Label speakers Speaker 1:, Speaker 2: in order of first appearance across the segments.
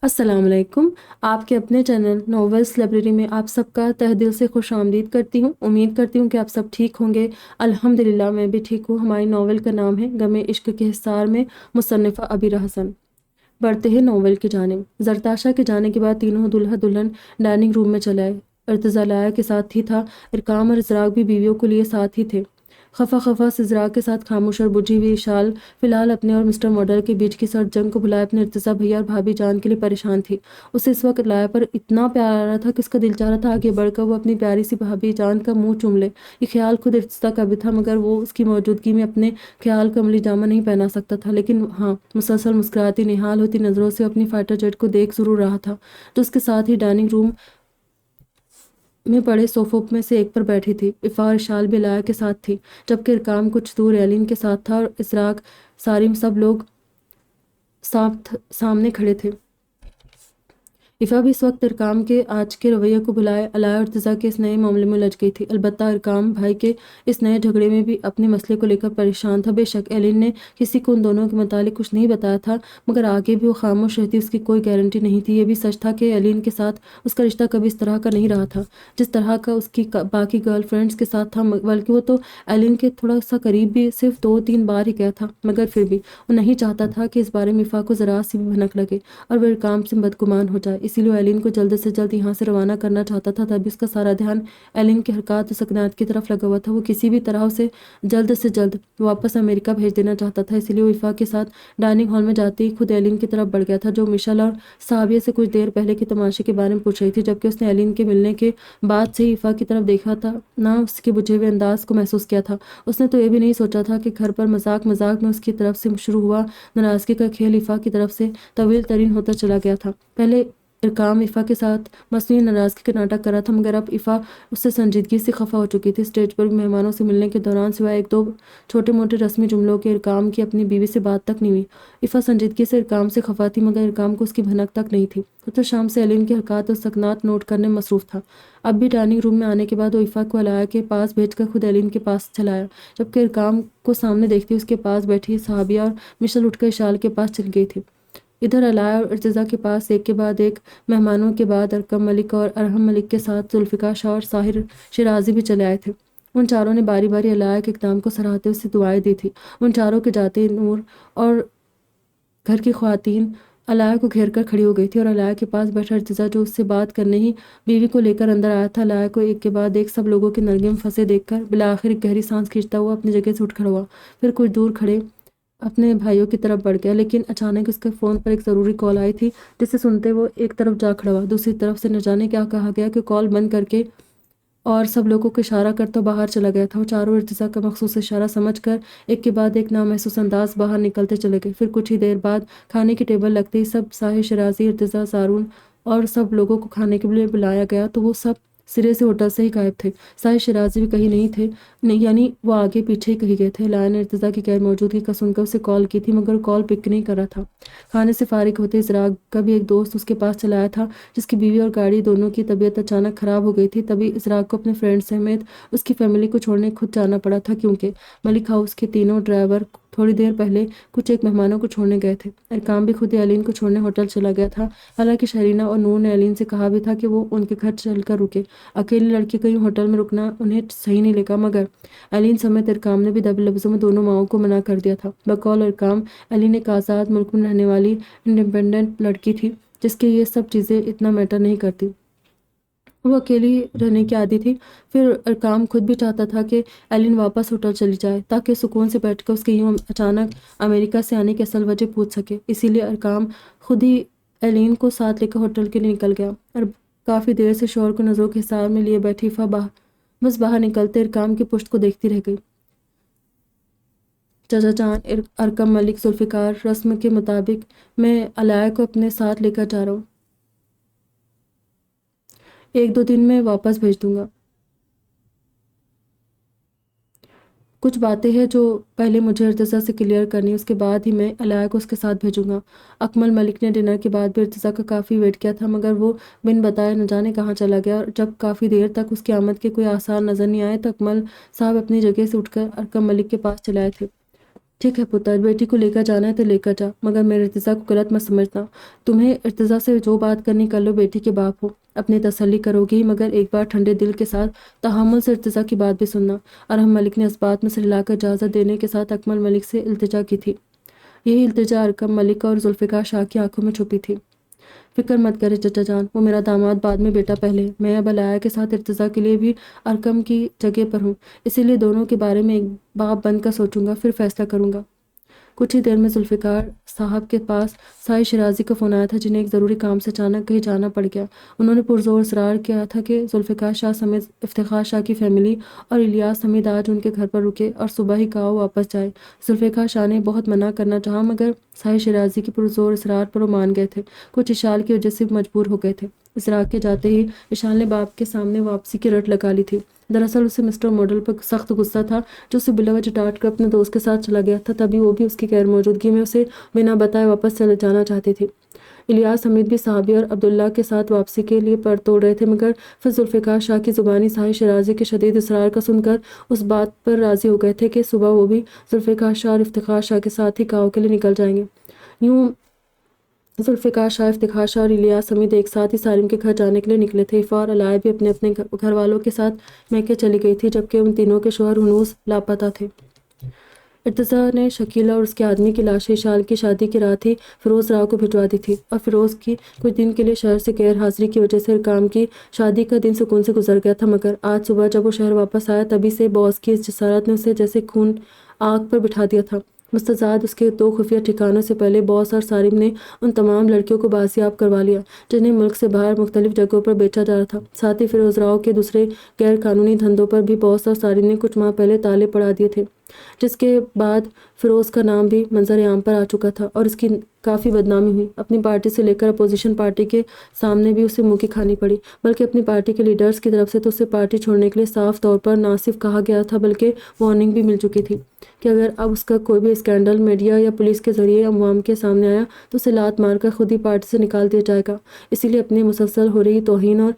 Speaker 1: السلام علیکم۔ آپ کے اپنے چینل ناولس لائبریری میں آپ سب کا تہہ دل سے خوش آمدید کرتی ہوں۔ امید کرتی ہوں کہ آپ سب ٹھیک ہوں گے۔ الحمدللہ میں بھی ٹھیک ہوں۔ ہماری ناول کا نام ہے غم عشق کے حصار میں، مصنفہ عبیرہ حسن۔ بڑھتے ہیں ناول کی جانب۔ زرتاشا کے جانے کے بعد تینوں دلہا دلہن ڈائننگ روم میں چلے آئے۔ ارتضیٰ لایا کے ساتھ ہی تھا، ارکام اور ازراق بھی بیویوں کو لیے ساتھ ہی تھے۔ خفا خفا سے ازراق کے ساتھ خاموش اور بجھی ہوئی شال فی الحال اپنے اور مسٹر ماڈل کے بیچ کی سرد جنگ کو بھلائے اپنے ارتضیٰ بھیا اور بھابھی جان کے لیے پریشان تھی۔ اسے اس وقت لایا پر اتنا پیار آ رہا تھا کہ اس کا دل چاہ رہا تھا آگے بڑھ کر وہ اپنی پیاری سی بھابھی جان کا منہ چوم لے۔ یہ خیال خود ارتضیٰ کا بھی تھا، مگر وہ اس کی موجودگی میں اپنے خیال کا عملی جامہ نہیں پہنا سکتا تھا، لیکن ہاں مسلسل مسکراتی نہال ہوتی نظروں سے اپنی فائٹر جیٹ کو دیکھ ضرور رہا تھا، جو اس کے ساتھ ہی ڈائننگ روم میں پڑے صوفوں میں سے ایک پر بیٹھی تھی۔ افا اور اشال بھی لایا کے ساتھ تھی، جبکہ ارکام کچھ دور ایلین کے ساتھ تھا اور ازراق، سارم، سب لوگ سامنے کھڑے تھے۔ افا بھی اس وقت ارکام کے آج کے رویے کو بلائے علاء اور ارتضیٰ کے اس نئے معاملے میں الجھ گئی تھی۔ البتہ ارکام بھائی کے اس نئے جھگڑے میں بھی اپنے مسئلے کو لے کر پریشان تھا۔ بے شک ایلین نے کسی کو ان دونوں کے متعلق کچھ نہیں بتایا تھا، مگر آگے بھی وہ خاموش رہتی اس کی کوئی گارنٹی نہیں تھی۔ یہ بھی سچ تھا کہ ایلین کے ساتھ اس کا رشتہ کبھی اس طرح کا نہیں رہا تھا جس طرح کا اس کی باقی گرل فرینڈز کے ساتھ تھا، بلکہ وہ تو ایلین کے تھوڑا سا قریب بھی صرف 2-3 بار ہی گیا تھا، مگر پھر بھی وہ نہیں چاہتا تھا کہ اس بارے میں افا کو ذرا سی بھی بھنک لگے اور وہ ارکام سے بدگمان ہو جائے۔ اسی لیے ایلین کو جلد سے جلد یہاں سے روانہ کرنا چاہتا تھا، تبھی اس کا سارا دھیان ایلین کے حرکات و سکنات کی طرف لگا ہوا تھا۔ وہ کسی بھی طرح اسے جلد سے جلد واپس امریکہ بھیج دینا چاہتا تھا، اسی لیے وہ افا کے ساتھ ڈائننگ ہال میں جاتے ہی خود ایلین کی طرف بڑھ گیا تھا، جو مشل اور صحابیہ سے کچھ دیر پہلے کے تماشے کے بارے میں پوچھ رہی تھی۔ جبکہ اس نے ایلین کے ملنے کے بعد سے ہی افا کی طرف دیکھا تھا، نہ اس کے بجھے ہوئے انداز کو محسوس کیا تھا۔ اس نے تو یہ بھی نہیں سوچا تھا کہ گھر پر مذاق مذاق میں اس کی طرف سے شروع ہوا ناراضگی کا کھیل افا کی طرف سے طویل ترین ہوتا چلا گیا تھا۔ پہلے ارکام افا کے ساتھ مصنوعی ناراضگی کا ناٹک کر رہا تھا، مگر اب افا اس سے سنجیدگی سے خفا ہو چکی تھی۔ اسٹیج پر بھی مہمانوں سے ملنے کے دوران سوائے 1-2 چھوٹے موٹے رسمی جملوں کے ارکام کی اپنی بیوی سے بات تک نہیں ہوئی۔ افا سنجیدگی سے ارکام سے خفا تھی، مگر ارکام کو اس کی بھنک تک نہیں تھی۔ وہ تو شام سے ایلین کے حرکات اور سکنات نوٹ کرنے میں مصروف تھا۔ اب بھی ڈائننگ روم میں آنے کے بعد وہ افا کو علاء کے پاس بھیج کر خود ایلین کے پاس چلا آیا، جبکہ ارکام کو سامنے دیکھتے اس کے پاس بیٹھی صحابیہ اور مشل اٹھ کر اشال کے پاس چل گئی تھی۔ ادھر علاء اور ارتضیٰ کے پاس ایک کے بعد ایک مہمانوں کے بعد ارکم ملک اور ارحم ملک کے ساتھ ذوالفقار شاہ اور ساحر شیرازی بھی چلے آئے تھے۔ ان چاروں نے باری باری علاء کے اقدام کو سراہتے اسے دعائیں دی تھی۔ ان چاروں کے جاتے نور اور گھر کی خواتین علاء کو گھیر کر کھڑی ہو گئی تھی، اور علاء کے پاس بیٹھا ارتضیٰ جو اس سے بات کرنے ہی بیوی کو لے کر اندر آیا تھا، علاء کو ایک کے بعد ایک سب لوگوں کے نرگے میں پھنسے دیکھ کر بالآخر ایک گہری سانس کھینچتا ہوا اپنی جگہ سے اٹھ کھڑا ہوا۔ پھر کچھ دور کھڑے اپنے بھائیوں کی طرف بڑھ گیا، لیکن اچانک اس کے فون پر ایک ضروری کال آئی تھی، جسے سنتے وہ ایک طرف جا کھڑا ہوا۔ دوسری طرف سے نہ جانے کیا کہا گیا کہ کال بند کر کے اور سب لوگوں کو اشارہ کرتا باہر چلا گیا تھا۔ وہ چاروں ارتضیٰ کا مخصوص اشارہ سمجھ کر ایک کے بعد ایک نامحسوس انداز باہر نکلتے چلے گئے۔ پھر کچھ ہی دیر بعد کھانے کی ٹیبل لگتے ہی سب ساحر شیرازی، ارتضیٰ، زارون اور سب لوگوں کو کھانے کے لیے بلایا گیا تو وہ سب سرے سے ہوٹل سے ہی غائب تھے۔ ساحر شیرازی بھی کہیں نہیں تھے، یعنی وہ آگے پیچھے ہی کہیں گئے تھے۔ علاء نے ارتضیٰ کی غیر موجودگی کا سن کر اسے کال کی تھی، مگر کال پک نہیں کر رہا تھا۔ کھانے سے فارغ ہوتے ازراق کا بھی ایک دوست اس کے پاس چلا آیا تھا، جس کی بیوی اور گاڑی دونوں کی طبیعت اچانک خراب ہو گئی تھی۔ تبھی ازراق کو اپنے فرینڈ سمیت اس کی فیملی کو چھوڑنے خود جانا پڑا تھا، کیونکہ ملک ہاؤس کے تینوں ڈرائیور تھوڑی دیر پہلے کچھ ایک مہمانوں کو چھوڑنے گئے تھے۔ ارکام بھی خود ایلین کو چھوڑنے ہوٹل چلا گیا تھا، حالانکہ شہرینہ اور نور نے ایلین سے کہا بھی تھا کہ وہ ان کے گھر چل کر رکے۔ اکیلی لڑکی کہیں ہوٹل میں رکنا انہیں صحیح نہیں لگا، مگر ایلین سمیت ارکام نے بھی دبے لفظوں میں دونوں ماؤں کو منع کر دیا تھا۔ بقول ارکام، ایلین ایک آزاد ملک میں رہنے والی انڈیپینڈنٹ لڑکی تھی، جس کے یہ سب چیزیں اتنا میٹر نہیں کرتی۔ وہ اکیلی رہنے کی عادی تھی۔ پھر ارکام خود بھی چاہتا تھا کہ ایلین واپس ہوٹل چلی جائے، تاکہ سکون سے بیٹھ کر اس کے یوں اچانک امریکہ سے آنے کی اصل وجہ پوچھ سکے۔ اسی لیے ارکام خود ہی ایلین کو ساتھ لے کر ہوٹل کے لیے نکل گیا، اور کافی دیر سے شوہر کو نظروں کے حصار میں لیے بیٹھی افا بس باہر نکلتے ارکام کی پشت کو دیکھتی رہ گئی۔ چچا جان، ارکم ملک، ذوالفقار، رسم کے مطابق میں علاء کو اپنے ساتھ لے کر جا رہا ہوں، 1-2 دن میں واپس بھیج دوں گا۔ کچھ باتیں ہیں جو پہلے مجھے ارتضیٰ سے کلیئر کرنی، اس کے بعد ہی میں علاء کو اس کے ساتھ بھیجوں گا۔ اکمل ملک نے ڈنر کے بعد بھی ارتضیٰ کا کافی ویٹ کیا تھا، مگر وہ بن بتائے نہ جانے کہاں چلا گیا، اور جب کافی دیر تک اس کی آمد کے کوئی آثار نظر نہیں آئے تو اکمل صاحب اپنی جگہ سے اٹھ کر ارکم ملک کے پاس چلے آئے تھے۔ ٹھیک ہے پتر، بیٹی کو لے کر جانا ہے تو لے کر جا، مگر میرے ارتضیٰ کو غلط مت سمجھنا۔ تمہیں ارتضیٰ سے جو بات کرنی کر لو، بیٹی کے باپ ہو، اپنی تسلی کرو گی، مگر ایک بار ٹھنڈے دل کے ساتھ تحمل سے ارتضیٰ کی بات بھی سننا۔ ارحم ملک نے اس بات میں سر ہلا کر اجازت دینے کے ساتھ اکمل ملک سے التجا کی تھی۔ یہی التجا ارقم ملک اور ذوالفقار شاہ کی آنکھوں میں چھپی تھی۔ فکر مت کرے چچا جان، وہ میرا داماد بعد میں، بیٹا پہلے۔ میں اب علایا کے ساتھ ارتضیٰ کے لیے بھی ارقم کی جگہ پر ہوں، اسی لیے دونوں کے بارے میں ایک باب بند کر سوچوں گا، پھر فیصلہ کروں گا۔ کچھ ہی دیر میں ذوالفقار صاحب کے پاس سائی شیرازی کا فون آیا تھا، جنہیں ایک ضروری کام سے اچانک کہیں جانا پڑ گیا۔ انہوں نے پرزور اصرار کیا تھا کہ ذوالفقار شاہ سمیت افتخار شاہ کی فیملی اور الیاس سمیت آج ان کے گھر پر رکے اور صبح ہی کہا وہ واپس جائے۔ ذوالفقار شاہ نے بہت منع کرنا چاہا، مگر سائی شیرازی کی پرزور اصرار پر وہ مان گئے تھے۔ کچھ اشال کی وجہ سے مجبور ہو گئے تھے۔ اصرار کے جاتے ہی اشال نے باپ کے سامنے واپسی کی رٹ لگا لی تھی۔ دراصل اسے مسٹر ماڈل پر سخت غصہ تھا، جو اسے بلا وجہ ڈانٹ کر اپنے دوست کے ساتھ چلا گیا تھا، تبھی وہ بھی اس کی غیر موجودگی میں اسے بنا بتائے واپس چلے جانا چاہتی تھی۔ الیاس حمید بھی صحابی اور عبداللہ کے ساتھ واپسی کے لیے پر توڑ رہے تھے، مگر پھر ذوالفقار شاہ کی زبانی سائی شیرازی کے شدید اصرار کا سن کر اس بات پر راضی ہو گئے تھے کہ صبح وہ بھی ذوالفقار شاہ اور افتخار شاہ کے ساتھ ہی کاؤ کے لیے نکل جائیں گے۔ یوں ذوالفقار شاہ، افتخار شاہ اور الیاس حمید ایک ساتھ ہی سالم کے گھر جانے کے لیے نکلے تھے۔ عفا اور علاء بھی اپنے اپنے گھر والوں کے ساتھ میکے چلی گئی تھی، جبکہ ان تینوں کے شوہر ہنوز لاپتہ تھے۔ ارتضیٰ نے شکیلہ اور اس کے آدمی کی لاشیں اشال کی شادی کی رات ہی فیروز راؤ کو بھجوا دی تھی، اور فیروز کی کچھ دن کے لیے شہر سے غیر حاضری کی وجہ سے ارقام کی شادی کا دن سکون سے گزر گیا تھا، مگر آج صبح جب وہ شہر واپس آیا، تبھی سے باس کی اس جسارت نے اسے جیسے خون آگ پر بٹھا دیا تھا۔ مستزاد اس کے دو خفیہ ٹھکانوں سے پہلے باس اور سالم نے ان تمام لڑکیوں کو بازیاب کروا لیا جنہیں ملک سے باہر مختلف جگہوں پر بیچا جا رہا تھا۔ ساتھ ہی فیروز راؤ کے دوسرے غیر قانونی دھندوں پر بھی باس اور سالم نے کچھ ماہ پہلے تالے پڑا دیے تھے، جس کے بعد فیروز کا نام بھی منظر عام پر آ چکا تھا اور اس کی کافی بدنامی ہوئی۔ اپنی پارٹی سے لے کر اپوزیشن پارٹی کے سامنے بھی اسے منہ کی کھانی پڑی، بلکہ اپنی پارٹی کے لیڈرز کی طرف سے تو اسے پارٹی چھوڑنے کے لیے صاف طور پر نہ صرف کہا گیا تھا بلکہ وارننگ بھی مل چکی تھی کہ اگر اب اس کا کوئی بھی اسکینڈل میڈیا یا پولیس کے ذریعے عوام کے سامنے آیا تو اسے لات مار کر خود ہی پارٹی سے نکال دیا جائے گا۔ اسی لیے اپنی مسلسل ہو رہی توہین اور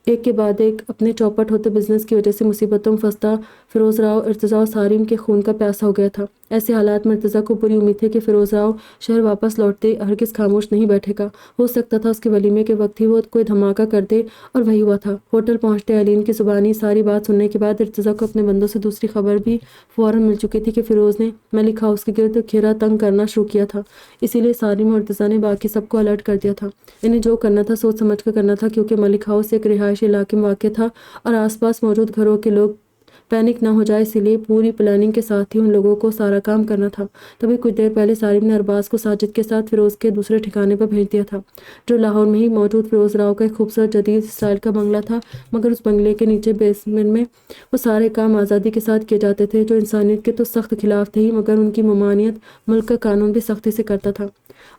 Speaker 1: ایک کے بعد ایک اپنے چوپٹ ہوتے بزنس کی وجہ سے مصیبتوں میں پھنستا فیروز راؤ ارتضیٰ اور سالم کے خون کا پیاسا ہو گیا تھا۔ ایسے حالات میں ارتضیٰ کو پوری امید تھی کہ فیروز راؤ شہر واپس لوٹتے ہرگز خاموش نہیں بیٹھے گا۔ ہو سکتا تھا اس کے ولیمے کے وقت ہی وہ کوئی دھماکہ کر دے، اور وہی ہوا تھا۔ ہوٹل پہنچتے علین کی زبانی ساری بات سننے کے بعد ارتضیٰ کو اپنے بندوں سے دوسری خبر بھی فوراً مل چکی تھی کہ فیروز نے ملک ہاؤس کے گرد گھیرا تنگ کرنا شروع کیا تھا۔ اسی لیے سالم اور ارتضیٰ نے باقی سب کو الرٹ کر دیا تھا۔ انہیں جو کرنا تھا سوچ سمجھ کر کرنا تھا، کیونکہ ملک ہاؤس ایک رہائشی علاقے میں واقع تھا اور آس پاس موجود گھروں کے لوگ پینک نہ ہو جائے، اسی لیے پوری پلاننگ کے ساتھ ہی ان لوگوں کو سارا کام کرنا تھا۔ تبھی کچھ دیر پہلے سالم نے ارباز کو ساجد کے ساتھ فیروز کے دوسرے ٹھکانے پر بھیج دیا تھا، جو لاہور میں ہی موجود فیروز راؤ کا ایک خوبصورت جدید اسٹائل کا بنگلہ تھا، مگر اس بنگلے کے نیچے بیسمنٹ میں وہ سارے کام آزادی کے ساتھ کیے جاتے تھے، جو انسانیت کے تو سخت خلاف تھے ہی، مگر ان کی ممانعت ملک کا قانون بھی سختی سے کرتا تھا۔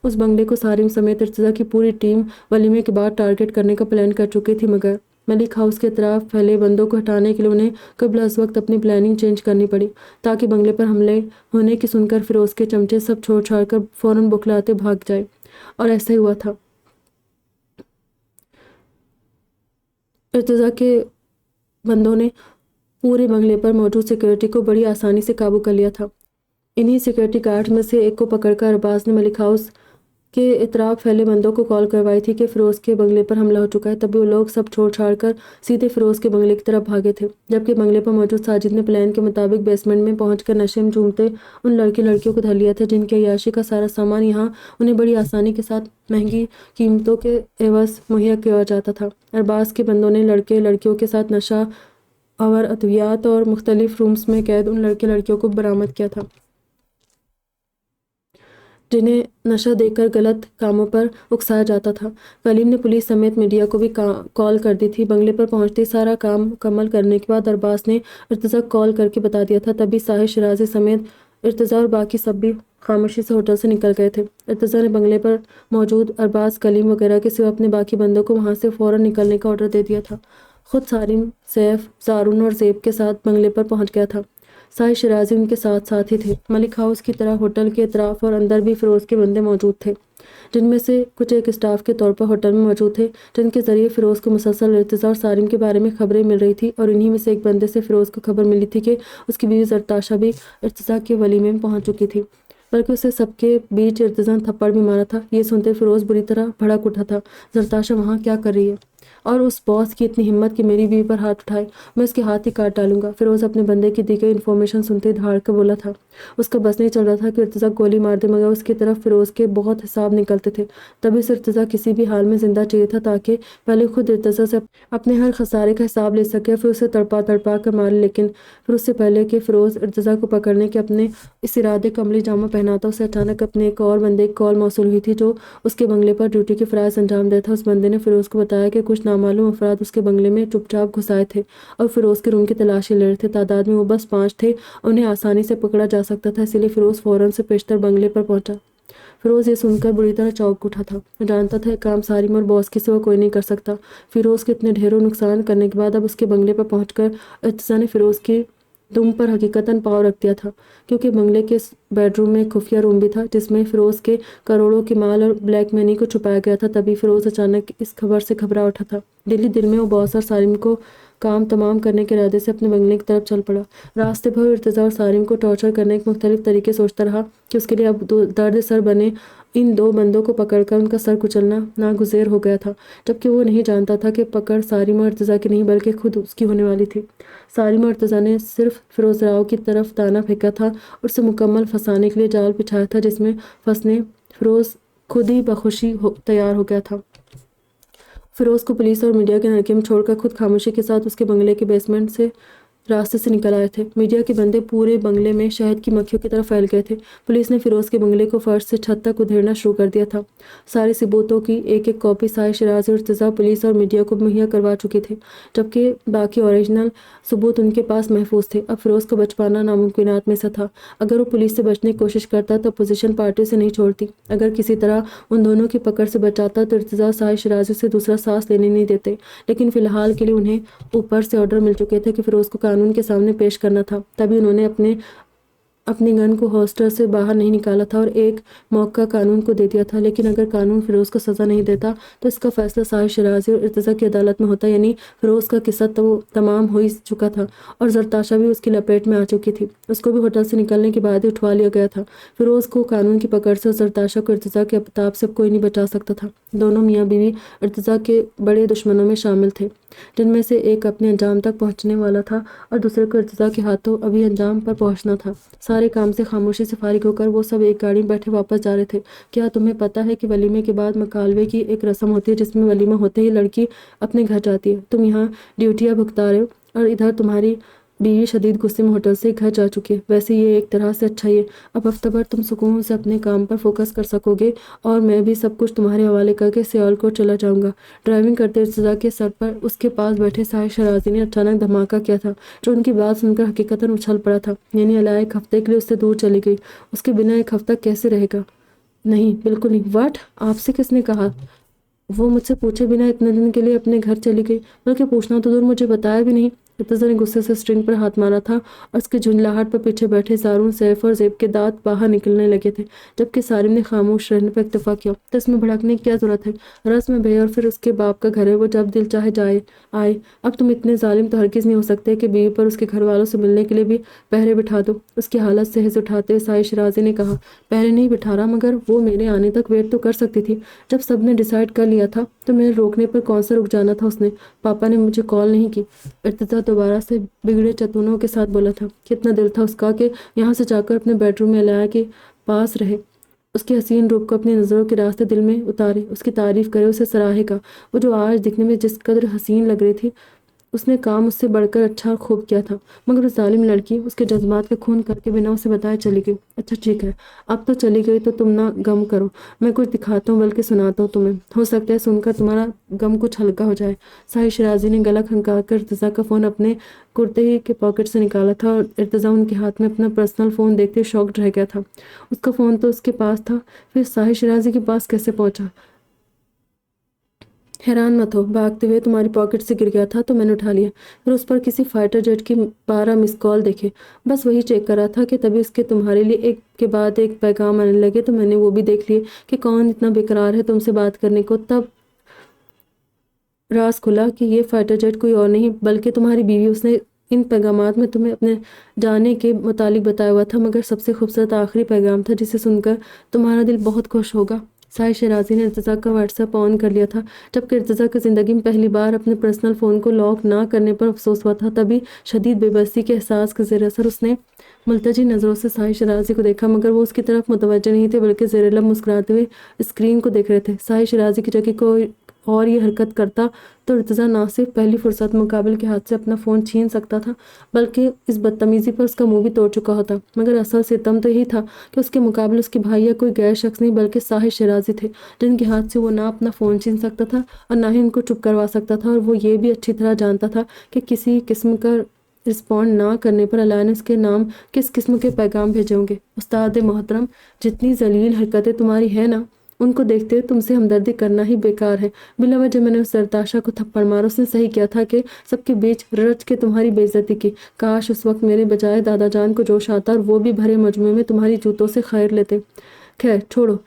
Speaker 1: اس بنگلے کو سالم سمیت ارتضیٰ کی پوری ٹیم ولیمے کے بعد ٹارگٹ کرنے کا پلان کر چکی تھی، مگر ملک ہاؤس کے اطراف پھیلے بندوں کو ہٹانے کے لیے انہیں قبل از وقت اپنی پلاننگ چینج کرنی پڑی، تاکہ بنگلے پر حملے ہونے کی سن کر فیروز کے چمچے سب چھوڑ چھاڑ کر فوراً بکھلاتے بھاگ جائے، اور ایسا ہی ہوا تھا۔ ارتضیٰ کے بندوں نے پورے بنگلے پر موجود سیکورٹی کو بڑی آسانی سے قابو کر لیا تھا۔ انہی سیکورٹی گارڈ میں سے ایک کو پکڑ کر ارباز نے ملک ہاؤس کے اطراف پھیلے بندوں کو کال کروائی تھی کہ فیروز کے بنگلے پر حملہ ہو چکا ہے۔ تبھی وہ لوگ سب چھوڑ چھاڑ کر سیدھے فیروز کے بنگلے کی طرف بھاگے تھے، جبکہ بنگلے پر موجود ساجد نے پلان کے مطابق بیسمنٹ میں پہنچ کر نشے میں جھومتے ان لڑکے لڑکیوں کو دھر لیا تھا، جن کی عیاشی کا سارا سامان یہاں انہیں بڑی آسانی کے ساتھ مہنگی قیمتوں کے عوض مہیا کیا جاتا تھا۔ ارباز کے بندوں نے لڑکے لڑکیوں کے ساتھ نشہ آور ادویات اور مختلف رومز میں قید ان لڑکے لڑکیوں کو برآمد کیا تھا، جنہیں نشہ دے کر غلط کاموں پر اکسایا جاتا تھا۔ کلیم نے پولیس سمیت میڈیا کو بھی کال کر دی تھی۔ بنگلے پر پہنچتے ہی سارا کام مکمل کرنے کے بعد ارباز نے ارتضیٰ کو کال کر کے بتا دیا تھا، تبھی ساحر شیرازی سمیت ارتضیٰ اور باقی سب بھی خاموشی سے ہوٹل سے نکل گئے تھے۔ ارتضیٰ نے بنگلے پر موجود ارباز، کلیم وغیرہ کے سوا اپنے باقی بندوں کو وہاں سے فوراً نکلنے کا آرڈر دے دیا تھا۔ خود سالم، سیف، زارون اور زیب کے ساتھ بنگلے پر پہنچ گیا تھا۔ साहिर शराजी उनके साथ साथ ही थे। मलिक हाउस की तरह होटल के अतराफ और अंदर भी फिरोज के बंदे मौजूद थे, जिनमें से कुछ एक स्टाफ के तौर पर होटल में मौजूद थे, जिनके जरिए फिरोज को मुसलसल इर्तिजा और सारिम के बारे में खबरें मिल रही थी। और इन्हीं में से एक बंदे से फिरोज को खबर मिली थी कि उसकी बीवी जरताशा भी इर्तिजा के वलीमे में पहुंच चुकी थी, बल्कि उसे सबके बीच इर्तिजा ने थप्पड़ भी मारा था। ये सुनते फिरोज बुरी तरह भड़क उठा था। जरताशा वहाँ क्या कर रही है? और उस बॉस की इतनी हिम्मत कि मेरी बीवी पर हाथ उठाए, मैं उसके हाथ ही काट डालूंगा। फिरोज अपने बंदे की दी गई इन्फॉर्मेशन सुनते ही धाड़ कर बोला था। उसका बस नहीं चल रहा था कि इर्तिजा गोली मार दे, मगर उसकी तरफ फिरोज के बहुत हिसाब निकलते थे। तभी उसे इर्तिजा किसी भी हाल में जिंदा चाहिए था, ताकि पहले खुद इर्तिजा से अपने हर खसारे का हिसाब ले सके, फिर उसे तड़पा तड़पा कर मारे। लेकिन फिर उससे पहले कि फिरोज इर्तिजा को पकड़ने के अपने इस इरादे का अमली जामा पहनाता, उसे अचानक अपने एक और बंदे की कॉल मौसूल हुई थी, जो उसके बंगले पर ड्यूटी के फराइज अंजाम देता था। उस बंदे ने फिरोज को बताया कि कुछ नामालूम अफराद उसके बंगले में चुपचाप घुसाए थे और फिरोज के रूम की तलाशी ले रहे थे। तादाद में वो बस 5 थे, उन्हें आसानी से पकड़ा जा सकता था, इसलिए फिरोज फौरन से पेशतर बंगले पर पहुंचा। फिरोज ये सुनकर बुरी तरह चौंक उठा था। वो जानता था काम सारिम और बॉस के सिवा कोई नहीं कर सकता। फिरोज के इतने ढेरों नुकसान करने के बाद अब उसके बंगले पर पहुंचकर इर्तिजा ने फिरोज की दुम पर हकीकतन पाँव रख दिया था, क्योंकि बंगले के बेडरूम में एक खुफिया रूम भी था, जिसमें फिरोज के करोड़ों के माल और ब्लैक मनी को छुपाया गया था। तभी फिरोज अचानक इस खबर से घबरा उठा था। दिल में वो बॉस और सारिम को काम तमाम करने के इरादे से अपने बंगले की तरफ चल पड़ा। रास्ते भर इर्तिजा और सारिम को टॉर्चर करने के मुख्तलिफ तरीके सोचता रहा कि उसके लिए अब दर्द सर बने इन 2 बंदों को पकड़कर उनका सर कुचलना नागुज़ेर हो गया था, जबकि वो नहीं जानता था कि पकड़ सारिम और इर्तिजा की नहीं बल्कि खुद उसकी होने वाली थी। सारिम और इर्तिजा ने सिर्फ फिरोज राव की तरफ दाना फेंका था और उसे मुकम्मल फंसाने के लिए जाल बिछाया था, जिसमें फंसने फिरोज खुद ही बखुशी तैयार हो गया था। फिरोज को पुलिस और मीडिया के नरके में छोड़कर खुद खामोशी के साथ उसके बंगले के बेसमेंट से रास्ते से निकल आए थे। मीडिया के बंदे पूरे बंगले में शहद की मक्खियों की तरह फैल गए थे। पुलिस ने फिरोज के बंगले को फर्श से छत तक उधेड़ना शुरू कर दिया था। सारे सबूतों की एक एक कॉपी साहिर शराजी और इर्तिजा पुलिस और मीडिया को मुहैया करवा चुके थे, जबकि बाकी ओरिजिनल सबूत उनके पास महफूज थे। अब फिरोज का बच पाना नामुमकिनात में से था। अगर वो पुलिस से बचने की कोशिश करता तो अपोजिशन पार्टी से नहीं छोड़ती। अगर किसी तरह उन दोनों की पकड़ से बचाता तो इर्तिजा साहिर शराजी से दूसरा सांस लेने नहीं देते। लेकिन फिलहाल के लिए उन्हें ऊपर से ऑर्डर मिल चुके थे कि फिरोज को कानून के सामने पेश करना था। तभी उन्होंने अपनी गन को हॉस्टल से बाहर नहीं निकाला था और एक मौका कानून को दे दिया था। लेकिन अगर कानून फिरोज को सज़ा नहीं देता तो इसका फैसला साहिर शराजी और इर्तिजा की अदालत में होता, यानी फिरोज का किस्सा तो तमाम हो ही चुका था और जरताशा भी उसकी लपेट में आ चुकी थी। उसको भी होटल से निकलने के बाद ही उठवा लिया गया था। फिरोज को कानून की पकड़ से और जरताशा को इर्तिजा के अपताप से कोई नहीं बचा सकता था। दोनों मियाँ बीवी इर्तिजा के बड़े दुश्मनों में शामिल थे, जिनमें से एक अपने अंजाम तक पहुंचने वाला था और दूसरे को इर्तिजा के हाथों अभी अंजाम पर पहुंचना था। सारे काम से खामोशी से फारिग होकर वो सब एक गाड़ी में बैठे वापस जा रहे थे। क्या तुम्हें पता है कि वलीमे के बाद मकालवे की एक रस्म होती है, जिसमें वलीमा होते ही लड़की अपने घर जाती है। तुम यहाँ ड्यूटियाँ भुगता रहे हो और इधर तुम्हारी बीवी शदीद गुस्से में होटल से घर जा चुकी है। वैसे ये एक तरह से अच्छा ही है। अब हफ्ता भर तुम सुकून से अपने काम पर फोकस कर सकोगे और मैं भी सब कुछ तुम्हारे हवाले करके सियालकोट चला जाऊंगा। ड्राइविंग करते इर्तिजा के सर पर उसके पास बैठे साहिर शराजी ने अचानक धमाका किया था, जो उनकी बात सुनकर हकीकतन उछल पड़ा था। यानी अलाया 1 हफ्ते के लिए उससे दूर चली गई। उसके बिना 1 हफ्ता कैसे रहेगा? नहीं, बिल्कुल नहीं। वाट? आपसे किसने कहा? वो मुझसे पूछे बिना इतने दिन के लिए अपने घर चली गई, बल्कि पूछना तो दूर मुझे बताया भी नहीं। इर्तिजा ने गुस्से से स्ट्रिंग पर हाथ मारा था और उसके झुंझलाहट पर पीछे बैठे जारून, सैफ और ज़ेब के दांत बाहर निकलने लगे थे, जबकि सारिम ने खामोश रहने पर इत्तेफाक किया। तो इसमें भड़कने की क्या जरूरत है? रस्म में भैया और फिर उसके बाप का घर है, वो जब दिल चाहे जाए आए। अब तुम इतने जालिम तो हरगिज़ नहीं हो सकते कि बीवी पर उसके घर वालों से मिलने के लिए भी पहरे बिठा दो। उसकी हालत से हिज उठाते हुए साहिर शराजी ने कहा, पहरे नहीं बिठा रहा, मगर वो मेरे आने तक वेट तो कर सकती थी। जब सब ने डिसाइड कर लिया था तो मेरे रोकने पर कौन सा रुक जाना था उसने? पापा ने मुझे कॉल नहीं की। इर्तिजा दोबारा से बिगड़े चतुनों के साथ बोला था। कितना दिल था उसका कि यहाँ से जाकर अपने बेडरूम में अलाया के पास रहे, उसके हसीन रूप को अपनी नज़रों के रास्ते दिल में उतारे, उसकी तारीफ करे, उसे सराहेगा। वो जो आज दिखने में जिस कदर हसीन लग रही थी, उसने काम उससे बढ़कर अच्छा और खूब किया था, मगर उस जालिम लड़की उसके जज्बात का खून करके बिना उसे बताए चली गई। अच्छा ठीक है, अब तो चली गई तो तुम ना गम करो, मैं कुछ दिखाता हूँ बल्कि सुनाता हूँ तुम्हें। हो सकता है सुनकर तुम्हारा गम कुछ हल्का हो जाए। साहिर शराजी ने गला खनका कर इर्तिजा का फ़ोन अपने कुर्ते ही के पॉकेट से निकाला था और इर्तिजा उनके हाथ में अपना पर्सनल फ़ोन देखते शॉक्ड रह गया था। उसका फ़ोन तो उसके पास था, फिर साहिर शराजी के पास कैसे पहुँचा? हैरान मत हो, भागते हुए तुम्हारी पॉकेट से गिर गया था तो मैंने उठा लिया। फिर उस पर किसी फाइटर जेट की 12 मिस कॉल देखे, बस वही चेक कर रहा था कि तभी उसके तुम्हारे लिए एक के बाद एक पैगाम आने लगे, तो मैंने वो भी देख लिए कि कौन इतना बेकरार है तुमसे बात करने को। तब राज खुला कि ये फाइटर जेट कोई और नहीं बल्कि तुम्हारी बीवी। उसने इन पैगामात में तुम्हें अपने जाने के मुतालिक बताया हुआ था, मगर सबसे खूबसूरत आखिरी पैगाम था जिसे सुनकर तुम्हारा दिल बहुत खुश होगा। साहिर शराजी ने इर्तिज़ा का व्हाट्सएप ऑन कर लिया था। जबकि इर्तिज़ा की ज़िंदगी में पहली बार अपने पर्सनल फ़ोन को लॉक ना करने पर अफसोस हुआ था, तभी शदीद बेबसी के एहसास के ज़ेर असर उसने मुल्तजी नज़रों से साहिर शराजी को देखा, मगर वो उसकी तरफ मुतवज्जो नहीं थे बल्कि ज़ेर लब मुस्कुराते हुए स्क्रीन को देख रहे थे। साहिर शराजी की जगह कोई और ये हरकत करता तो इर्तिज़ा ना सिर्फ पहली फुर्सत मुकाबिल के हाथ से अपना फ़ोन छीन सकता था, बल्कि इस बदतमीज़ी पर उसका मुंह भी तोड़ चुका होता। मगर असल सितम तो यही था कि उसके मुकाबले उसके भाई या कोई गैर शख्स नहीं बल्कि साहिर शराजी थे, जिनके हाथ से वो ना अपना फ़ोन छीन सकता था और ना ही उनको चुप करवा सकता था। और वो ये भी अच्छी तरह जानता था कि किसी किस्म का रिस्पॉन्ड ना करने पर अलायंस के नाम किस किस्म के पैगाम भेजे होंगे। उस्ताद मोहतरम, जितनी जलील हरकतें तुम्हारी है ना, उनको देखते हुए तुमसे हमदर्दी करना ही बेकार है। बिला वजह मैंने उस सरताशा को थप्पड़ मारा। उसने सही किया था कि सबके बीच रच के तुम्हारी बेइज्जती की। काश उस वक्त मेरे बजाय दादा जान को जोश आता और वो भी भरे मजमे में तुम्हारी जूतों से खैर लेते। खैर छोड़ो,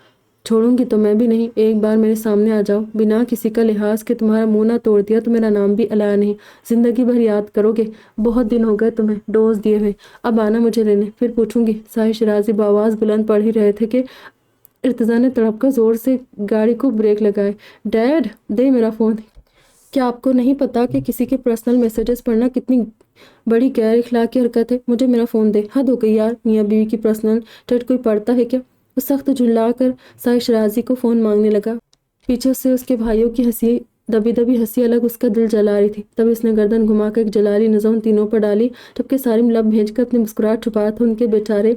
Speaker 1: छोड़ूंगी तो मैं भी नहीं। एक बार मेरे सामने आ जाओ, बिना किसी का लिहाज के तुम्हारा मुंह ना तोड़ दिया तो मेरा नाम भी अलाया नहीं। जिंदगी भर याद करोगे। बहुत दिन हो गए तुम्हें डोज दिए हुए, अब आना मुझे लेने, फिर पूछूंगी। साहिर शराजी बआवाज़ बुलंद पढ़ ही रहे थे कि इर्तिज़ा ने तड़प कर जोर से गाड़ी को ब्रेक लगाए। डैड, दे मेरा फ़ोन। क्या आपको नहीं पता कि किसी के पर्सनल मैसेजेस पढ़ना कितनी बड़ी गैर इखलाकी हरकत है? मुझे मेरा फ़ोन दे। हद हो गई यार, मियाँ बीवी की पर्सनल चैट कोई पढ़ता है क्या? वो सख्त झुल्ला कर साहिर शराजी को फ़ोन मांगने लगा। पीछे से उसके भाइयों की हंसी, दबी दबी हंसी अलग उसका दिल जला रही थी। तभी उसने गर्दन घुमाकर एक जलाली नज़र उन तीनों पर डाली, जबकि सारिम लब भेजकर अपनी मुस्कुराहट छुपाया था। उनके बेचारे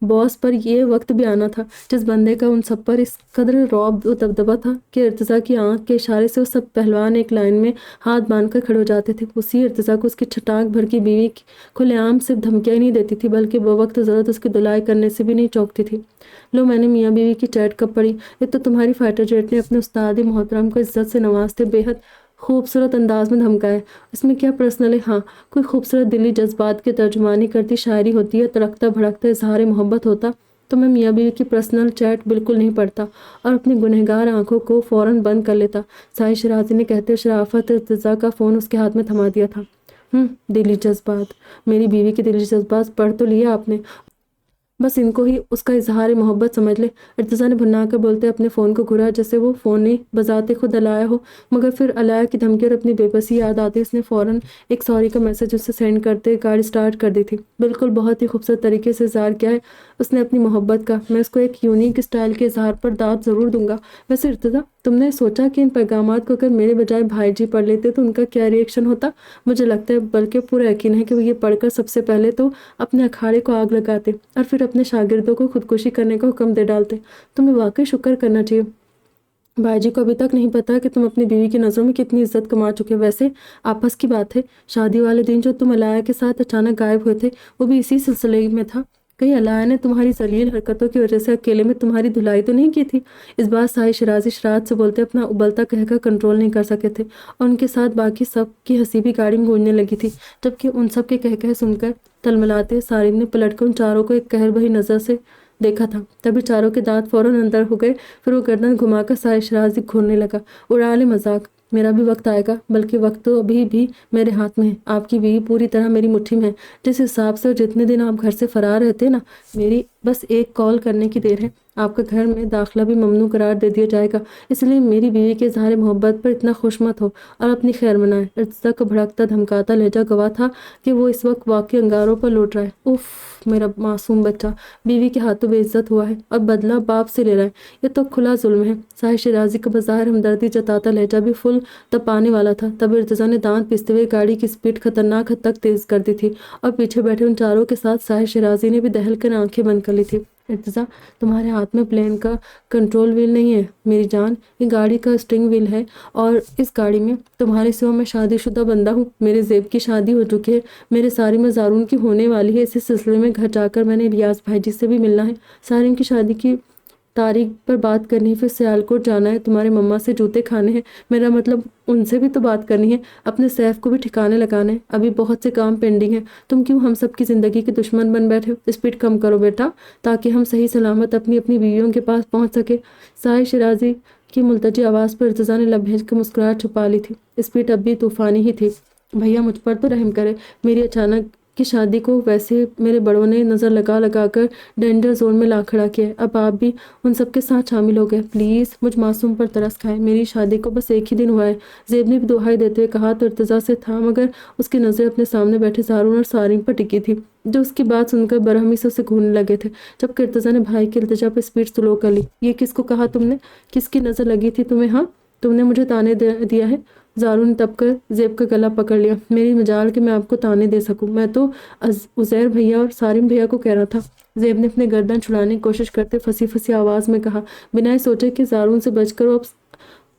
Speaker 1: बॉस पर ये वक्त भी आना था जिस बंदे का उन सब पर इस कदर रौब व दबदबा था कि इर्तिज़ा की आंख के इशारे से वो सब पहलवान एक लाइन में हाथ बांधकर खड़े हो जाते थे। उसी इर्तिज़ा को उसकी छटाक भर की बीवी खुलेआम सिर्फ धमकियाँ ही नहीं देती थी बल्कि बवक्त ज़रूरत उसकी धुलाई करने से भी नहीं चौंकती थी। लो, मैंने मियाँ बीवी की चैट कब पढ़ी? ये तो तुम्हारी फाइटर जेट ने अपने उस्ताद मोहतरम को इज्जत से नवाजते बेहद खूबसूरत अंदाज में धमकाए। इसमें क्या पर्सनल है? हाँ, कोई खूबसूरत दिली जज्बात की तर्जुमानी करती शायरी होती है, तड़कता भड़कता इजहार मोहब्बत होता, तो मैं मियाँ बीवी की पर्सनल चैट बिल्कुल नहीं पढ़ता और अपनी गुनहगार आंखों को फ़ौरन बंद कर लेता। साहिर शराजी ने कहते शराफत इर्तिज़ा का फ़ोन उसके हाथ में थमा दिया था। दिली जज्बात? मेरी बीवी के दिली जज्बात पढ़ तो लिया आपने, बस इनको ही उसका इजहार मोहब्बत समझ ले। इर्तिज़ा ने भुना कर बोलते अपने फ़ोन को घुरा जैसे वो फ़ोन ने बजाते खुद अलाया हो, मगर फिर अलाया की धमकी और अपनी बेबसी याद आती उसने फ़ौरन एक सॉरी का मैसेज उससे सेंड करते गाड़ी स्टार्ट कर दी थी। बिल्कुल बहुत ही खूबसूरत तरीके से इजहार किया है उसने अपनी मोहब्बत का। मैं उसको एक यूनिक स्टाइल के इजहार पर दाद ज़रूर दूंगा। वैसे इर्तिज़ा, तुमने सोचा कि इन पैगामात को अगर मेरे बजाय भाई जी पढ़ लेते तो उनका क्या रिएक्शन होता? मुझे लगता है, बल्कि पूरा यकीन है कि वो ये पढ़कर सबसे पहले तो अपने अखाड़े को आग लगाते और फिर अपने शागिर्दों को खुदकुशी करने का हुक्म दे डालते। तुम्हें वाकई शुक्र करना चाहिए। भाईजी को अभी तक नहीं पता कि तुम अपनी बीवी की नज़रों में कितनी इज्जत कमा चुके हो। वैसे आपस की बात है, शादी वाले दिन जो तुम अलाया के साथ अचानक गायब हुए थे वो भी इसी सिलसिले में था। कहीं अलाया ने तुम्हारी जलील हरकतों की वजह से अकेले में तुम्हारी धुलाई तो नहीं की थी? इस बार साहिर शराजी शरारत से बोलते अपना उबलता कहकर कंट्रोल नहीं कर सके थे और उनके साथ बाकी सब की हंसी भी गाड़ी में गूंजने लगी थी। जबकि उन सब के कह सुनकर तलमलाते सारिम ने पलटकर उन चारों को एक कहर भरी नज़र से देखा था। तभी चारों के दांत फौरन अंदर हो गए। फिर वो गर्दन घुमाकर साहिर शराजी घूरने लगा। उड़ा ले मजाक, मेरा भी वक्त आएगा, बल्कि वक्त तो अभी भी मेरे हाथ में है। आपकी बीवी पूरी तरह मेरी मुट्ठी में है। जिस हिसाब से जितने दिन आप घर से फरार रहते ना, मेरी बस एक कॉल करने की देर है, आपका घर में दाखिला भी ममनू करार दे दिया जाएगा। इसलिए मेरी बीवी के इजहार मोहब्बत पर इतना खुश मत हो और अपनी खैर मनाए। इर्तिज़ा का भड़कता धमकाता लहजा गवाह था कि वो इस वक्त वाकई अंगारों पर लौट रहा है। उफ, मेरा मासूम बच्चा बीवी के हाथों बेइज्जत हुआ है और बदला बाप से ले रहा है। ये तो खुला जुल्म है। साहिर शराजी का बज़ाहिर हमदर्दी जताता लहजा भी फुल तपाने वाला था। तब इर्तिज़ा ने दांत पिसते हुए गाड़ी की स्पीड खतरनाक हद तक तेज़ कर दी थी और पीछे बैठे उन चारों के साथ साहिर शराजी ने भी दहल कर आंखें बंद कर ली थी। इर्तिज़ा, तुम्हारे हाथ में प्लेन का कंट्रोल व्हील नहीं है मेरी जान, ये गाड़ी का स्टीयरिंग व्हील है और इस गाड़ी में तुम्हारे सिवा मैं शादीशुदा बंदा हूँ। मेरे ज़ेब की शादी हो चुकी है, मेरे सारी में ज़ारून की होने वाली है। इसी सिलसिले में घर जाकर मैंने रियाज भाईजी से भी मिलना है। सारिम की शादी की تاریخ پر بات کرنی ہے، پھر سیالکوٹ جانا ہے، تمہارے مما سے جوتے کھانے ہیں، میرا مطلب ان سے بھی تو بات کرنی ہے، اپنے سیف کو بھی ٹھکانے لگانے، ابھی بہت سے کام پینڈنگ ہیں، تم کیوں ہم سب کی زندگی کے دشمن بن بیٹھے ہو؟ اسپیڈ کم کرو بیٹا، تاکہ ہم صحیح سلامت اپنی بیویوں کے پاس پہنچ سکے۔ سائے شیرازی کی ملتجی آواز پر ارتضیٰ نے لب بھیج کر مسکراہٹ چھپا لی تھی۔ اسپیڈ اب بھی طوفانی ہی تھی۔ بھیا مجھ پر تو رحم کرے، میری اچانک کی شادی کو ویسے میرے بڑوں نے نظر لگا لگا کر ڈینجر زون میں لا کھڑا کیا ہے، اب آپ بھی ان سب کے ساتھ شامل ہو گئے، پلیز مجھ معصوم پر ترس کھائیں، میری شادی کو بس ایک ہی دن ہوا ہے۔ زیب نے بھی دہائی دیتے ہوئے کہا تو ارتضیٰ سے تھا، مگر اس کی نظریں اپنے سامنے بیٹھے زارون اور سارین پر ٹکی تھی، جو اس کی بات سن کر برہمی سے اسے گھورنے لگے تھے۔ جبکہ ارتضیٰ نے بھائی کی التجا پر اسپیڈ سلو کر لی۔ یہ کس کو کہا تم نے؟ کس کی نظر لگی تھی تمہیں؟ ہاں، تم نے مجھے تانے دیا ہے؟ زارون نے تب کر زیب کا گلا پکڑ لیا۔ میری مجال کہ میں آپ کو تانے دے سکوں، میں تو عزیر بھیا اور سارم بھیا کو کہہ رہا تھا۔ زیب نے اپنے گردن چھڑانے کی کوشش کرتے پھنسی پھنسی آواز میں کہا، بنا سوچے کہ زارون سے بچ کر وہ اب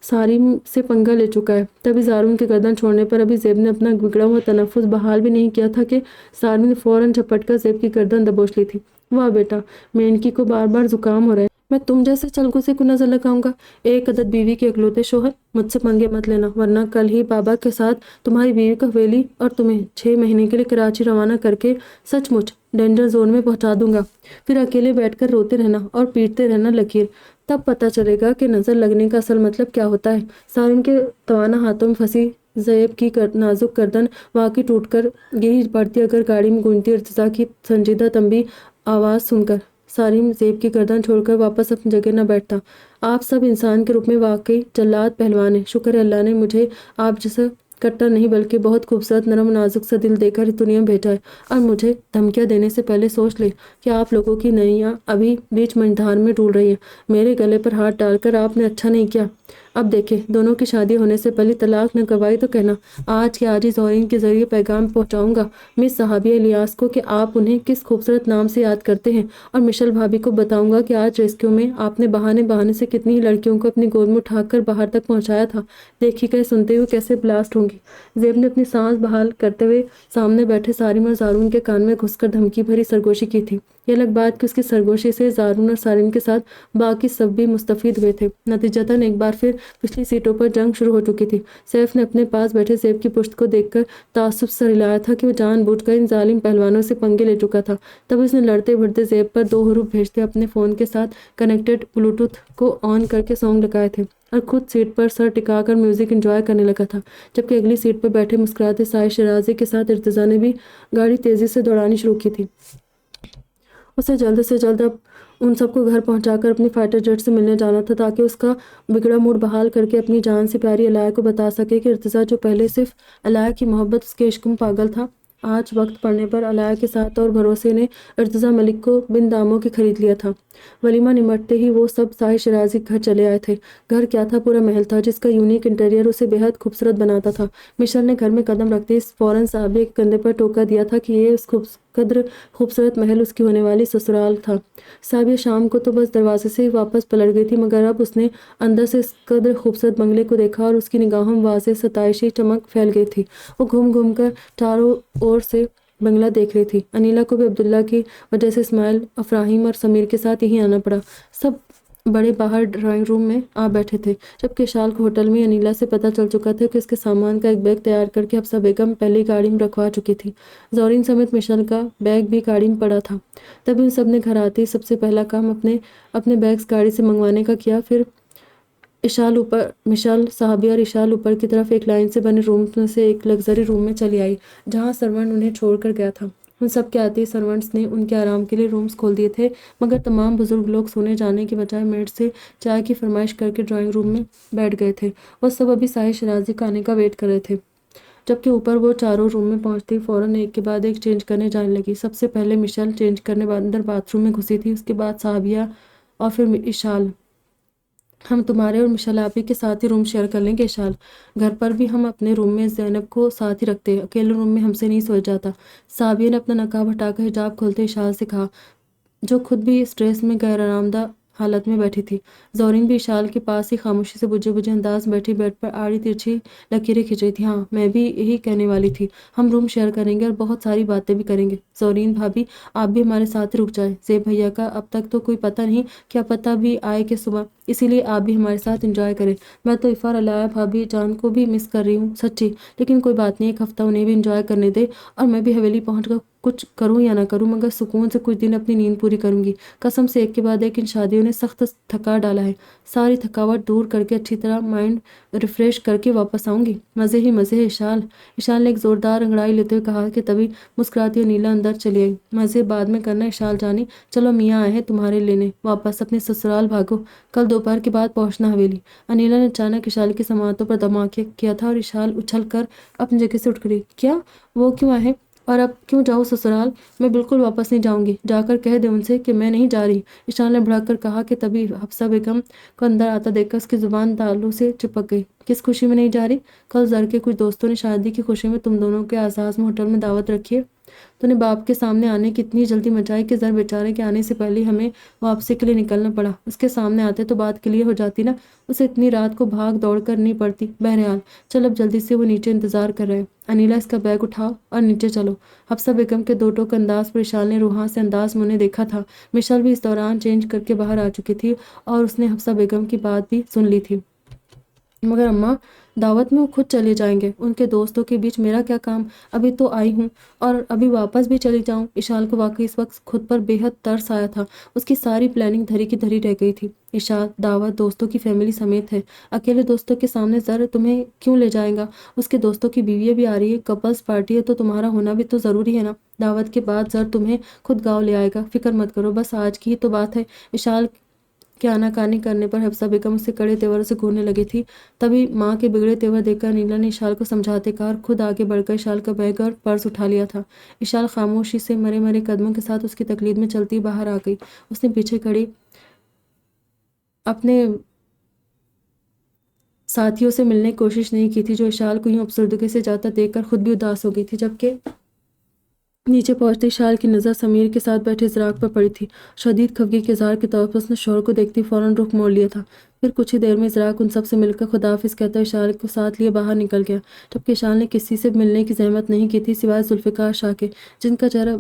Speaker 1: سارم سے پنگا لے چکا ہے۔ تبھی زارون کے گردن چھوڑنے پر ابھی زیب نے اپنا بگڑا ہوا تنفس بحال بھی نہیں کیا تھا کہ سارم نے فوراً جھپٹ کر زیب کی گردن دبوچ لی تھی۔ واہ بیٹا، مینکی کو بار بار زکام ہو رہا ہے، میں تم جیسے چلگو کو نظر لگاؤں گا؟ ایک عدد بیوی کے اکلوتے شوہر، مجھ سے پنگے مت لینا، ورنہ کل ہی بابا کے ساتھ تمہاری بیوی کو حویلی اور تمہیں 6 مہینے کے لیے کراچی روانہ کر کے سچ مچ ڈینجر زون میں پہنچا دوں گا، پھر اکیلے بیٹھ کر روتے رہنا اور پیٹتے رہنا لکیر، تب پتہ چلے گا کہ نظر لگنے کا اصل مطلب کیا ہوتا ہے۔ سارن کے توانا ہاتھوں میں پھنسی زیب کی نازک گردن واقعی ٹوٹ کر گری پڑتی اگر گاڑی میں گونجتی ارتضیٰ کی سنجیدہ تنبیہ آواز سن کر۔ سارم زیب کی گردن چھوڑ کر واپس اپنی جگہ نہ بیٹھتا۔ آپ سب انسان کے روپ میں واقعی جلاد پہلوان ہیں، شکر ہے اللہ نے مجھے آپ جیسا کٹا نہیں بلکہ بہت خوبصورت نرم و نازک سا دل دے کر اس دنیا میں بھیجا ہے، اور مجھے دھمکیاں دینے سے پہلے سوچ لے کہ آپ لوگوں کی نائیاں ابھی بیچ مجھدھار میں ڈول رہی ہیں۔ میرے گلے پر ہاتھ ڈال کر آپ نے اچھا نہیں کیا۔ اب دیکھیں، دونوں کی شادی ہونے سے پہلے طلاق نہ کروائی تو کہنا، آج کے آج ہی زورین کے ذریعے پیغام پہنچاؤں گا مس صحابیہ الیاس کو کہ آپ انہیں کس خوبصورت نام سے یاد کرتے ہیں، اور مشل بھابی کو بتاؤں گا کہ آج ریسکیو میں آپ نے بہانے سے کتنی ہی لڑکیوں کو اپنی گود میں اٹھا کر باہر تک پہنچایا تھا، دیکھی گئے سنتے ہوئے کیسے بلاسٹ ہوں گی۔ زیب نے اپنی سانس بحال کرتے ہوئے سامنے بیٹھے سارم اور زارون کے کان میں گھس کر دھمکی بھری سرگوشی کی تھی۔ یہ الگ بات کہ اس کی سرگوشی سے زارون اور سارم کے ساتھ باقی سب بھی مستفید ہوئے تھے۔ نتیجتاً ایک بار پھر پچھلی سیٹوں پر جنگ شروع ہو چکی تھی۔ سیف نے اپنے پاس بیٹھے زیب کی پشت کو دیکھ کر تعصب سے سر ہلایا تھا کہ وہ جان بوجھ کر ان ظالم پہلوانوں سے پنگے لے چکا تھا۔ تب اس نے لڑتے بھڑتے زیب پر 2 حروف بھیجتے اپنے فون کے ساتھ کنیکٹڈ بلوٹوتھ کو آن کر کے سانگ لگائے تھے، اور خود سیٹ پر سر ٹکا کر میوزک انجوائے کرنے لگا تھا، جبکہ اگلی سیٹ پر بیٹھے مسکراتے سائے شیرازی کے ساتھ ارتضیٰ نے بھی گاڑی تیزی سے دوڑانی شروع کی تھی۔ اسے جلد سے جلد اب ان سب کو گھر پہنچا کر اپنی فائٹر جیٹ سے ملنے جانا تھا، تاکہ اس کا بگڑا موڈ بحال کر کے اپنی جان سے پیاری الایہ کو بتا سکے کہ ارتضیٰ جو پہلے صرف الایہ کی محبت اس کے عشق میں پاگل تھا، آج وقت پڑنے پر الایہ کے ساتھ اور بھروسے نے ارتضیٰ ملک کو بن داموں کے خرید لیا تھا۔ ولیمہ نمٹتے ہی وہ سب سائے شیرازی کے گھر چلے آئے تھے۔ گھر کیا تھا، پورا محل تھا جس کا یونیک انٹیریئر اسے بے حد خوبصورت بناتا تھا۔ مشل نے گھر میں قدم رکھتے ہی فوراً صحابیہ کے کندھے پر ٹوکا دیا تھا کہ یہ اس قدر خوبصورت محل اس کی ہونے والی سسرال تھا۔ صحابیہ شام کو تو بس دروازے سے ہی واپس پلٹ گئی تھی، مگر اب اس نے اندر سے اس قدر خوبصورت بنگلے کو دیکھا اور اس کی نگاہوں میں واضح ستائشی چمک پھیل گئی تھی۔ وہ گھوم گھوم کر چاروں اور سے بنگلہ دیکھ رہی تھی۔ انیلا کو بھی عبداللہ کی وجہ سے اسماعیل، افراہیم اور سمیر کے ساتھ یہیں آنا پڑا۔ سب بڑے باہر ڈرائنگ روم میں آ بیٹھے تھے، جبکہ اشال کو ہوٹل میں انیلا سے پتہ چل چکا تھا کہ اس کے سامان کا ایک بیگ تیار کر کے حفصہ بیگم پہلی گاڑی میں رکھوا چکی تھی۔ زورین سمیت مشل کا بیگ بھی گاڑی میں پڑا تھا۔ تبھی ان سب نے گھر آتے ہی سب سے پہلا کام اپنے بیگز گاڑی سے منگوانے کا کیا۔ پھر مشل، صحابیہ اور اشال اوپر کی طرف ایک لائن سے بنے رومز میں سے ایک لگژری روم میں چلی آئی، جہاں سرونٹ انہیں چھوڑ کر گیا تھا۔ ان سب کے آتے ہی سرونٹس نے ان کے آرام کے لیے رومز کھول دیے تھے، مگر تمام بزرگ لوگ سونے جانے کی بجائے میڈ سے چائے کی فرمائش کر کے ڈرائنگ روم میں بیٹھ گئے تھے۔ وہ سب ابھی سائے شیرازی کے آنے کا ویٹ کر رہے تھے۔ جبکہ اوپر وہ چاروں روم میں پہنچتی فوراً ایک کے بعد ایک چینج کرنے جانے لگی۔ سب سے پہلے مشل چینج کرنے اندر باتھ روم میں گھسی تھی، اس کے بعد صحابیہ اور پھر اشال۔ ہم تمہارے اور مشل آپی کے ساتھ ہی روم شیئر کر لیں گے اشال، گھر پر بھی ہم اپنے روم میں زینب کو ساتھ ہی رکھتے ہیں، اکیلے روم میں ہم سے نہیں سویا جاتا۔ صحابیہ نے اپنا نقاب ہٹا کر حجاب کھولتے اشال سے کہا، جو خود بھی اس ڈریس میں غیر آرام دہ हालत में बैठी थी। ज़ोरीन भी इशाल के पास ही खामोशी से बुझे बुझे अंदाज में बैठी बेड पर आड़ी तिरछी लकीरें खींच रही थी। हाँ, मैं भी यही कहने वाली थी। हम रूम शेयर करेंगे और बहुत सारी बातें भी करेंगे। ज़ोरीन भाभी, आप भी हमारे साथ रुक जाए। ज़ेब भैया का अब तक तो कोई पता नहीं, क्या पता भी आए कि सुबह, इसीलिए आप भी हमारे साथ एंजॉय करें। मैं तो इफ़ा अलाया भाभी जान को भी मिस कर रही हूँ सच्ची, लेकिन कोई बात नहीं, एक हफ्ता उन्हें भी एंजॉय करने दे और मैं भी हवेली पहुँच कर कुछ करूँ या ना करूँ, मगर सुकून से कुछ दिन अपनी नींद पूरी करूँगी। कसम से एक के बाद एक इन शादियों ने सख्त थका डाला है। सारी थकावट दूर करके अच्छी तरह माइंड रिफ्रेश करके वापस आऊँगी। मज़े ही मज़े है इशाल। इशाल ने एक ज़ोरदार अंगड़ाई लेते हुए कहा कि तभी मुस्कुराती हुई नीला अंदर चली आई। मज़े बाद में करना इशाल जानी, चलो मियाँ आए हैं तुम्हारे लेने, वापस अपने ससुराल भागो। कल दोपहर के बाद पहुँचना हवेली। अनिला ने अचानक इशाल की समातों पर धमाके किया था और इशाल उछल कर अपनी जगह से उठ खड़ी। क्या? वो क्यों आए? और अब क्यों जाऊँ ससुराल? मैं बिल्कुल वापस नहीं जाऊंगी। जाकर कह दे उनसे कि मैं नहीं जा रही। इशाल ने भड़क कर कहा कि तभी हफ्सा बेगम को अंदर आता देखकर उसकी जुबान तालू से चिपक गई। किस खुशी में नहीं जा रही? कल जर के कुछ दोस्तों ने शादी की खुशी में तुम दोनों के आजाज में होटल में दावत रखी है। तूने बाप के सामने आने की इतनी जल्दी मचाई कि जर बेचारे के आने से पहले हमें वापसी के लिए निकलना पड़ा। उसके सामने आते तो बात क्लियर हो जाती ना, उसे इतनी रात को भाग दौड़ करनी पड़ती। बहरहाल चल, अब जल्दी से वो नीचे इंतजार कर रहे हैं। अनिला, इसका बैग उठाओ और नीचे चलो। हफ्सा बेगम के दो टोक अंदाज पर इशाल ने रूहां से अंदाज में उन्हें देखा था। मिशल भी इस दौरान चेंज करके बाहर आ चुकी थी और उसने हफ्सा बेगम की बात भी सुन ली थी। मगर अम्मा, दावत में वो खुद चले जाएंगे, उनके दोस्तों के बीच मेरा क्या काम? अभी तो आई हूँ और अभी वापस भी चली जाऊँ? इशाल को वाकई इस वक्त खुद पर बेहद तरस आया था। उसकी सारी प्लानिंग धरी की धरी रह गई थी। इशाल, दावत दोस्तों की फैमिली समेत है, अकेले दोस्तों के सामने जर तुम्हें क्यों ले जाएगा? उसके दोस्तों की बीवियाँ भी आ रही है, कपल्स पार्टी है, तो तुम्हारा होना भी तो ज़रूरी है ना। दावत के बाद जर तुम्हें खुद गाँव ले आएगा, फिक्र मत करो, बस आज की ही तो बात है। इशाल के आनाकानी करने पर हफ्सा बेगम उससे कड़े तेवर से घूरने लगी थी। तभी माँ के बिगड़े तेवर देखकर नीला ने इशाल को समझाते कहा और खुद आगे बढ़कर इशाल का बैग और पर्स उठा लिया था। इशाल खामोशी से मरे मरे कदमों के साथ उसकी तकलीद में चलती बाहर आ गई। उसने पीछे खड़ी अपने साथियों से मिलने की कोशिश नहीं की थी, जो इशाल को यूं अफसरदगी से जाता देखकर खुद भी उदास हो गई थी। जबकि नीचे पहुंचते इशाल की नज़र समीर के साथ बैठे इज़राक पर पड़ी थी। शदीद खफगी के इज़हार के तौर पर उसने शोहर को देखती फौरन रुख मोड़ लिया था। फिर कुछ ही देर में इज़राक उन सब से मिलकर खुदाफिज कहता इशाल को साथ लिए बाहर निकल गया। जबकि इशाल ने किसी से मिलने की जहमत नहीं की थी सिवाय जुल्फ़िकार शाह के, जिनका चेहरा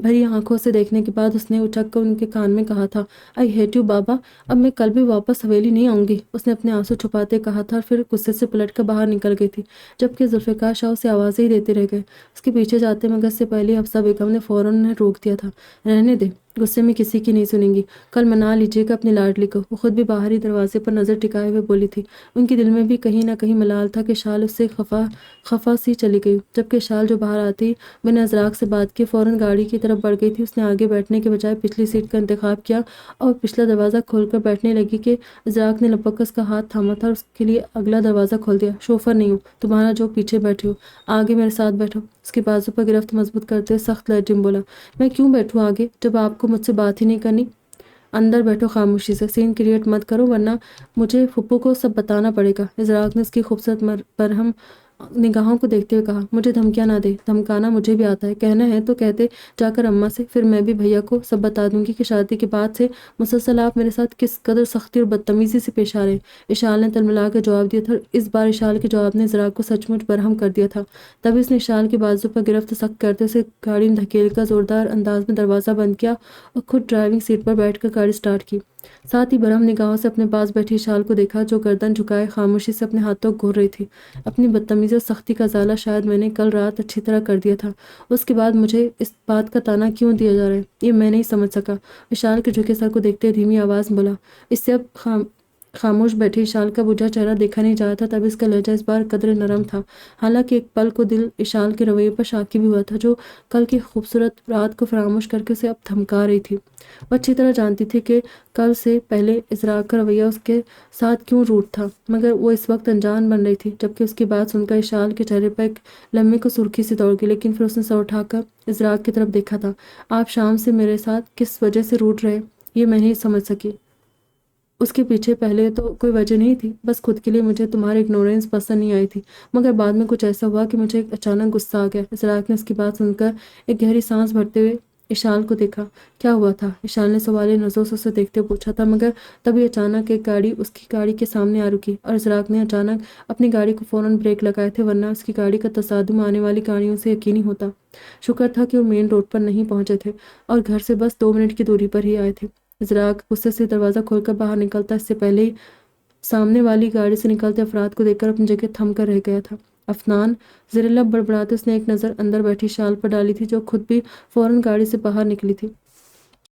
Speaker 1: भरी आंखों से देखने के बाद उसने उठक कर उनके कान में कहा था, आई हेट यू बाबा, अब मैं कल भी वापस हवेली नहीं आऊँगी। उसने अपने आंसू छुपाते कहा था और फिर गुस्से से पलट कर बाहर निकल गई थी। जबकि जुल्फ़िकार शाह उसे आवाज़ें ही देते रह गए। उसके पीछे जाते मगर से पहले हफ्सा बेगम ने फ़ौरन उन्हें रोक दिया था। रहने दे, गुस्से में किसी की नहीं सुनेंगी। कल मना लीजिएगा अपनी लाडली को। वो खुद भी बाहरी दरवाजे पर नज़र टिकाए हुए बोली थी। उनके दिल में भी कहीं ना कहीं मलाल था कि शाल उससे खफा सी चली गई। जबकि शाल जो बाहर आती बिना इज़राक से बात किए फ़ौरन गाड़ी की तरफ बढ़ गई थी। उसने आगे बैठने के बजाय पिछली सीट का इंतखाब किया और पिछला दरवाज़ा खोलकर बैठने लगी कि इज़राक ने लपक कर उसका हाथ थामा था और उसके लिए अगला दरवाज़ा खोल दिया। शोफर नहीं हूँ तुम्हारा जो पीछे बैठे हो, आगे मेरे साथ बैठो। उसके बाजू पर गिरफ्त मजबूत करते हुए सख्त लहजे में बोला, मैं क्यों बैठूँ आगे जब आपको मुझसे बात ही नहीं करनी? अंदर बैठो खामोशी से, सीन क्रिएट मत करो वरना मुझे फुप्पू को सब बताना पड़ेगा। इज़राक ने उसकी खूबसूरत बरहम निगाहों को देखते हुए कहा, मुझे धमकियाँ ना दे, धमकाना मुझे भी आता है। कहना है तो कहते जाकर अम्मा से, फिर मैं भी भैया को सब बता दूंगी कि शादी के बाद से मुसलसल आप मेरे साथ किस कदर सख्ती और बदतमीजी से पेश आ रहे। इशाल ने तलमिला कर जवाब दिया था। इस बार इशाल के जवाब ने इज़राक को सचमुच बरहम कर दिया था। तभी उसने इशाल के बाजू पर गिरफ्त सख्त करते उसे गाड़ी में धकेल कर जोरदार अंदाज में दरवाज़ा बंद किया और खुद ड्राइविंग सीट पर बैठकर गाड़ी स्टार्ट की। साथ ही बरहम निगाहों से अपने पास बैठी इशाल को देखा, जो गर्दन झुकाए खामोशी से अपने हाथों को घूर रही थी। अपनी बदतमीजी और सख्ती का ज़ाला शायद मैंने कल रात अच्छी तरह कर दिया था। उसके बाद मुझे इस बात का ताना क्यों दिया जा रहा है, ये मैं नहीं समझ सका। इशाल के झुके सर को देखते धीमी आवाज़ बोला। इससे अब खामोश बैठी इशाल का बुझा चेहरा देखा नहीं जा रहा था। तभी इसका लहजा इस बार कदर नरम था। हालांकि एक पल को दिल इशाल के रवैये पर शाकी भी हुआ था, जो कल की खूबसूरत रात को फरामोश करके उसे अब थमका रही थी। वह अच्छी तरह जानती थी कि कल से पहले इज़राक का रवैया उसके साथ क्यों रूठ था, मगर वो इस वक्त अनजान बन रही थी। जबकि उसकी बात सुनकर इशाल के चेहरे पर एक लम्हे को सुर्खी सी दौड़ गई, लेकिन फिर उसने सर उठाकर इज़राक की तरफ देखा था। आप शाम से मेरे साथ किस वजह से रूठ रहे, ये मैं नहीं समझ सकी। उसके पीछे पहले तो कोई वजह नहीं थी, बस खुद के लिए मुझे तुम्हारी इग्नोरेंस पसंद नहीं आई थी। मगर बाद में कुछ ऐसा हुआ कि मुझे अचानक गुस्सा आ गया। इज़राक ने उसकी बात सुनकर एक गहरी सांस भरते हुए इशाल को देखा। क्या हुआ था? इशाल ने सवालिया नजरों से उसे देखते हुए पूछा था, मगर तभी अचानक एक गाड़ी उसकी गाड़ी के सामने आ रुकी और इजराक ने अचानक अपनी गाड़ी को फौरन ब्रेक लगाए थे, वरना उसकी गाड़ी का तसादुम आने वाली गाड़ियों से यकीनी होता। शुक्र था कि वो मेन रोड पर नहीं पहुंचे थे और घर से बस 2 मिनट की दूरी पर ही आए थे। इजराक गुस्से से दरवाज़ा खोलकर बाहर निकलता इससे पहले ही सामने वाली गाड़ी से निकलते अफराद को देखकर अपनी जगह थम कर रह गया था। अफनान, ज़ेरिल्ला बड़बड़ाते उसने एक नज़र अंदर बैठी शाल पर डाली थी, जो खुद भी फौरन गाड़ी से बाहर निकली थी।